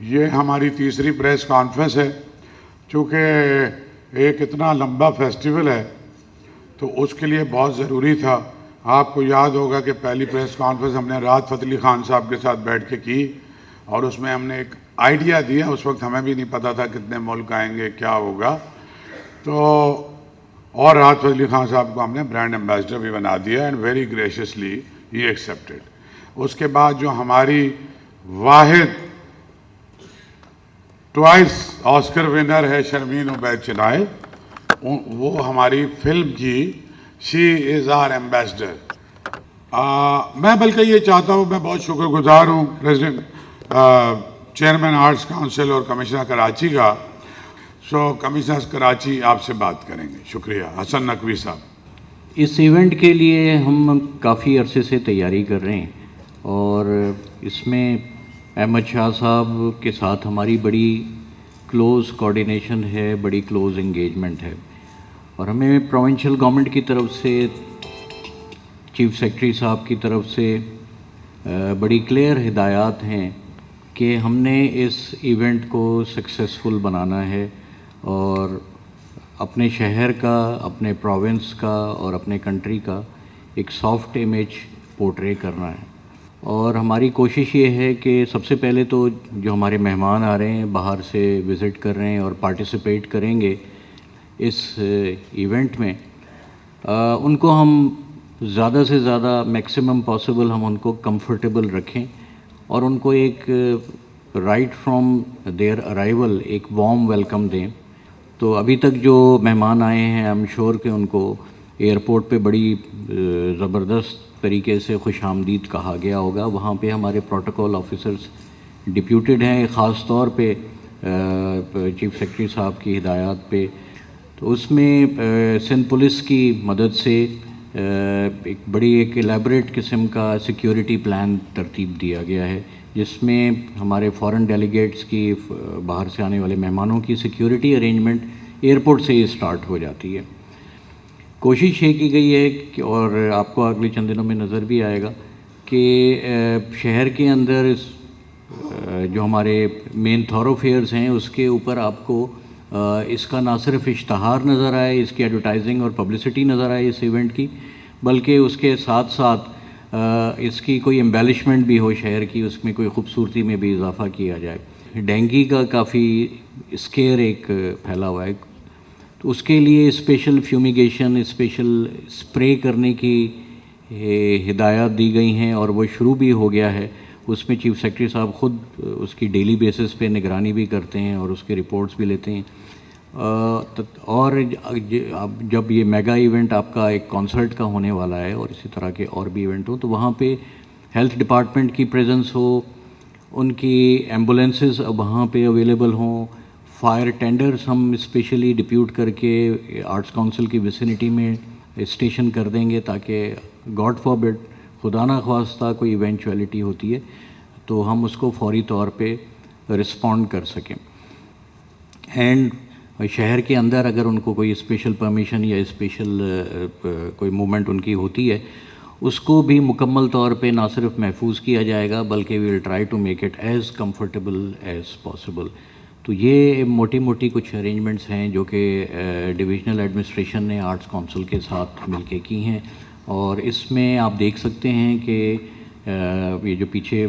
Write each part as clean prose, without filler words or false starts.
ये हमारी तीसरी प्रेस कॉन्फ्रेंस है। चूँकि एक इतना लंबा फेस्टिवल है तो उसके लिए बहुत ज़रूरी था। आपको याद होगा कि पहली प्रेस कॉन्फ्रेंस हमने राहत फ़तेह अली ख़ान साहब के साथ बैठ के की और उसमें हमने एक आइडिया दिया। उस वक्त हमें भी नहीं पता था कितने मुल्क आएंगे, क्या होगा। तो और राहत फ़तेह अली ख़ान साहब को हमने ब्रांड एम्बेसडर भी बना दिया and very graciously he accepted. उसके बाद जो हमारी वाहिद ट्वाइस ऑस्कर विनर है शर्मीन उबैद चिनाय, वो हमारी फिल्म की शी इज़ आवर एम्बेसडर। मैं बल्कि ये चाहता हूँ, मैं बहुत शुक्रगुजार हूँ प्रेसिडेंट चेयरमैन आर्ट्स काउंसिल और कमिश्नर कराची का। सो कमिश्नर कराची आपसे बात करेंगे। शुक्रिया। हसन नकवी साहब। इस इवेंट के लिए हम काफ़ी अरसे से तैयारी कर रहे हैं और इसमें अहमद शाह साहब के साथ हमारी बड़ी क्लोज़ कोऑर्डिनेशन है, बड़ी क्लोज़ एंगेजमेंट है और हमें प्रोविंशियल गवर्नमेंट की तरफ से, चीफ सेक्रेटरी साहब की तरफ से बड़ी क्लियर हिदायत हैं कि हमने इस इवेंट को सक्सेसफुल बनाना है और अपने शहर का, अपने प्रोविंस का और अपने कंट्री का एक सॉफ्ट इमेज पोर्ट्रे करना है। और हमारी कोशिश ये है कि सबसे पहले तो जो हमारे मेहमान आ रहे हैं, बाहर से विज़िट कर रहे हैं और पार्टिसिपेट करेंगे इस इवेंट में, उनको हम ज़्यादा से ज़्यादा मैक्सिमम पॉसिबल हम उनको कंफर्टेबल रखें और उनको एक राइट फ्रॉम देयर अराइवल एक वार्म वेलकम दें। तो अभी तक जो मेहमान आए हैं, आई एम श्योर कि उनको एयरपोर्ट पे बड़ी ज़बरदस्त तरीके से खुशामदीद कहा गया होगा। वहाँ पे हमारे प्रोटोकॉल ऑफिसर्स डिप्यूटेड हैं, ख़ास तौर पे चीफ सेक्रेटरी साहब की हिदायत पे। तो उसमें सिंध पुलिस की मदद से एक एलेबरेट किस्म का सिक्योरिटी प्लान तरतीब दिया गया है, जिसमें हमारे फॉरेन डेलीगेट्स की, बाहर से आने वाले मेहमानों की सिक्योरिटी अरेंजमेंट एयरपोर्ट से ही स्टार्ट हो जाती है। कोशिश ये की गई है कि, और आपको अगले चंद दिनों में नज़र भी आएगा कि शहर के अंदर जो हमारे मेन थॉरोफेयर्स हैं उसके ऊपर आपको इसका ना सिर्फ इश्तहार नज़र आए, इसकी एडवर्टाइजिंग और पब्लिसिटी नज़र आए इस इवेंट की, बल्कि उसके साथ साथ इसकी कोई एम्बेलिशमेंट भी हो शहर की, उसमें कोई ख़ूबसूरती में भी इजाफ़ा किया जाए। डेंगू का काफ़ी स्केयर एक फैला हुआ है, तो उसके लिए स्पेशल फ्यूमिगेशन, स्पेशल स्प्रे करने की हिदायत दी गई हैं और वो शुरू भी हो गया है। उसमें चीफ सेक्रेटरी साहब ख़ुद उसकी डेली बेसिस पे निगरानी भी करते हैं और उसके रिपोर्ट्स भी लेते हैं। और अब जब ये मेगा इवेंट आपका एक कॉन्सर्ट का होने वाला है और इसी तरह के और भी इवेंट हो, तो वहाँ पे हेल्थ डिपार्टमेंट की प्रेजेंस हो, उनकी एम्बुलेंसेस वहाँ पे अवेलेबल हों, फायर टेंडर्स हम स्पेशली डिप्यूट करके आर्ट्स काउंसिल की विसिनिटी में स्टेशन कर देंगे ताकि गॉड फॉरबिड, खुदा ना ख्वास्ता कोई इवेंचुअलिटी होती है तो हम उसको फौरी तौर पे रिस्पॉन्ड कर सकें। एंड शहर के अंदर अगर उनको कोई स्पेशल परमिशन या स्पेशल कोई मूवमेंट उनकी होती है, उसको भी मुकम्मल तौर पे ना सिर्फ महफूज किया जाएगा बल्कि we will try to make it as comfortable as possible. तो ये मोटी मोटी कुछ अरेंजमेंट्स हैं जो कि डिविजनल एडमिनिस्ट्रेशन ने आर्ट्स काउंसिल के साथ मिलके की हैं और इसमें आप देख सकते हैं कि ये जो पीछे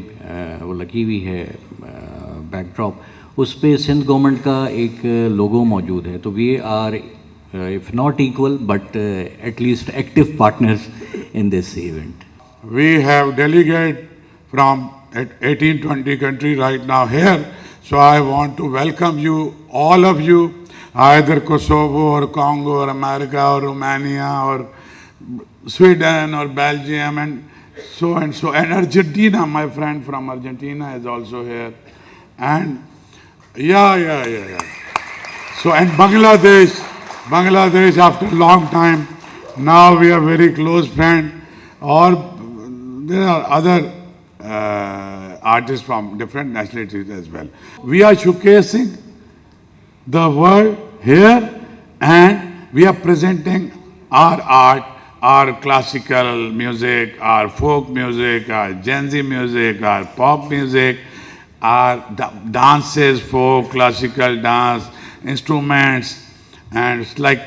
वो लगी हुई है बैकड्रॉप, उस पे सिंध गवर्नमेंट का एक लोगो मौजूद है। तो we are if not equal but at least active partners in this event. We have delegate from 18-20 country right now here, so I want to welcome you, all of you, either Kosovo or Congo or America or Romania or Sweden or Belgium and so and Argentina. My friend from Argentina is also here, and yeah. So and Bangladesh after a long time. Now we are very close friend, or there are other artists from different nationalities as well. We are showcasing the world here and we are presenting our art, our classical music, our folk music, our Gen Z music, our pop music, dances, folk, classical dance, instruments, and it's like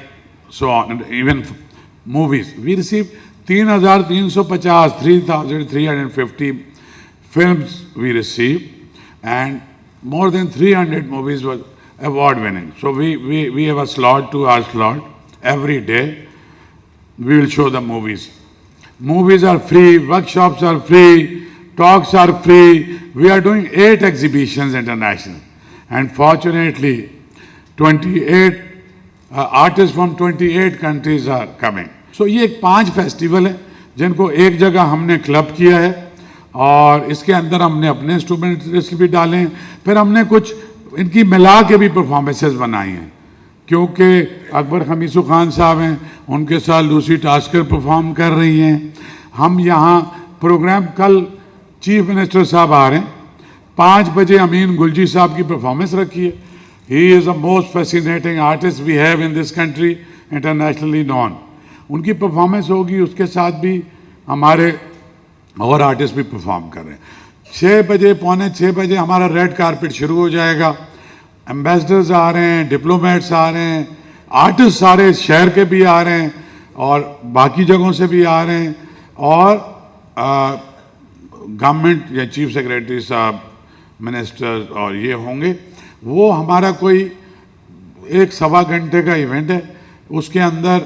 so on. And even movies. We received 3,350 films we received, and more than 300 movies were award winning. So we have a slot, 2 hour slot every day. We will show the movies. Movies are free, workshops are free, talks are free. We are doing 8 exhibitions international. And fortunately, 28 artists from 28 countries are coming. So ये 5 festival है जिनको एक जगह हमने club किया है, और इसके अंदर हमने अपने इंस्ट्रूमेंट्स भी डाले हैं, फिर हमने कुछ इनकी मिला के भी परफॉर्मेंसेस बनाई हैं, क्योंकि अकबर खमीसू खान साहब हैं, उनके साथ लूसी टास्कर परफॉर्म कर रही हैं। हम यहाँ प्रोग्राम, कल चीफ मिनिस्टर साहब आ रहे हैं, 5 बजे अमीन गुलजी साहब की परफॉर्मेंस रखी है। He is the most fascinating artist we have in this country, internationally known. उनकी परफॉर्मेंस होगी, उसके साथ भी हमारे और आर्टिस्ट भी परफॉर्म कर रहे हैं। 6 बजे, पौने 6 बजे हमारा रेड कारपेट शुरू हो जाएगा। एम्बेसडर्स आ रहे हैं, डिप्लोमेट्स आ रहे हैं, आर्टिस्ट सारे शहर के भी आ रहे हैं और बाकी जगहों से भी आ रहे हैं, और गवर्नमेंट या चीफ सेक्रेटरी साहब, मिनिस्टर्स और ये होंगे। वो हमारा कोई 1-1.25 घंटे का इवेंट है। उसके अंदर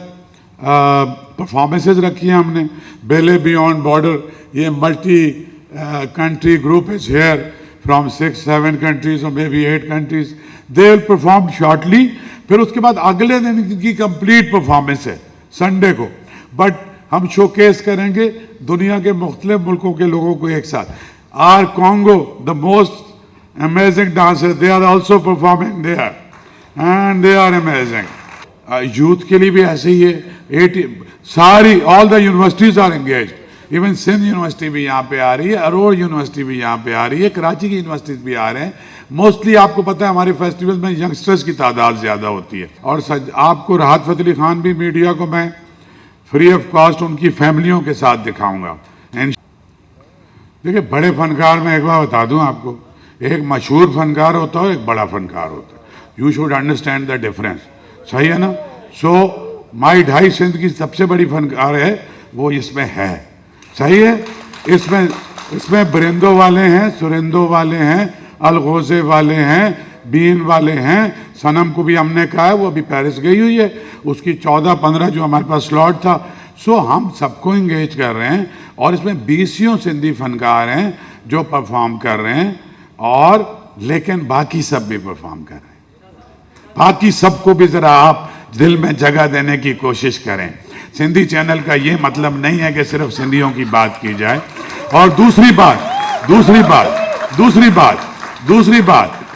परफॉर्मेंसेज रखी हैं हमने। बेले बियॉन्ड बॉर्डर, ये multi country group is here from 6-7 countries और may be 8 countries. They will perform shortly. फिर उसके बाद अगले दिन की कंप्लीट परफॉर्मेंस है संडे को, बट हम शोकेस करेंगे दुनिया के मुख्तलिफ मुल्कों के लोगों को एक साथ। आर Congo, the most amazing dancer, they are also performing there and they are amazing. Youth के लिए भी ऐसे ही है। 80 सारी all the universities are engage. Even Sindh university भी यहाँ पे आ रही है, अरोड़ यूनिवर्सिटी भी यहाँ पे आ रही है, कराची की यूनिवर्सिटीज भी आ रहे हैं। मोस्टली आपको पता है हमारे फेस्टिवल में यंगस्टर्स की तादाद ज़्यादा होती है। और आपको राहत फ़तेह अली खान भी मीडिया को मैं फ्री ऑफ कॉस्ट उनकी फैमिलियों के साथ दिखाऊंगा। देखिए, बड़े फनकार, मैं एक बार बता दूं आपको, एक मशहूर फनकार होता है, एक बड़ा फनकार होता है। You should understand the difference. सही है ना? सो माई ढाई सिंध की सबसे बड़ी फनकार है, वो इसमें है। सही है? इसमें बरिंदों वाले हैं, सुरिंदों वाले हैं, अलगोजे वाले हैं, बीन वाले हैं। सनम को भी हमने कहा है, वो अभी पेरिस गई हुई है, उसकी 14-15 जो हमारे पास स्लॉट था। सो हम सबको इंगेज कर रहे हैं, और इसमें 20 सिंधी फनकार हैं जो परफॉर्म कर रहे हैं, और लेकिन बाकी सब भी परफॉर्म कर रहे हैं। बाकी सबको भी ज़रा आप दिल में जगह देने की कोशिश करें। सिंधी चैनल का ये मतलब नहीं है कि सिर्फ सिंधियों की बात की जाए। और दूसरी बात,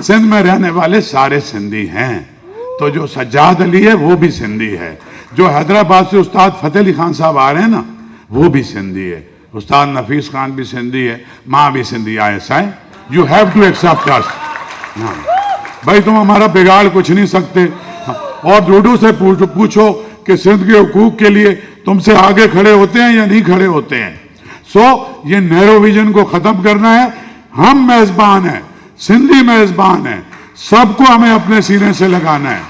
सिंध में रहने वाले सारे सिंधी हैं। तो जो सज्जाद अली है वो भी सिंधी है, जो हैदराबाद से उस्ताद फतेह अली खान साहब आ रहे हैं ना, वो भी सिंधी है, उस्ताद नफीस खान भी सिंधी है, माँ भी सिंधी है। ऐसा है, यू हैव टू एक्सेप्ट अस। भाई तुम हमारा बिगाड़ कुछ नहीं सकते। और लूडो से पूछो कि सिंध के हुकूक के लिए तुमसे आगे खड़े होते हैं या नहीं खड़े होते हैं। सो ये नैरो विजन को खत्म करना है। हम मेजबान हैं, सिंधी मेजबान हैं, सबको हमें अपने सीने से लगाना है।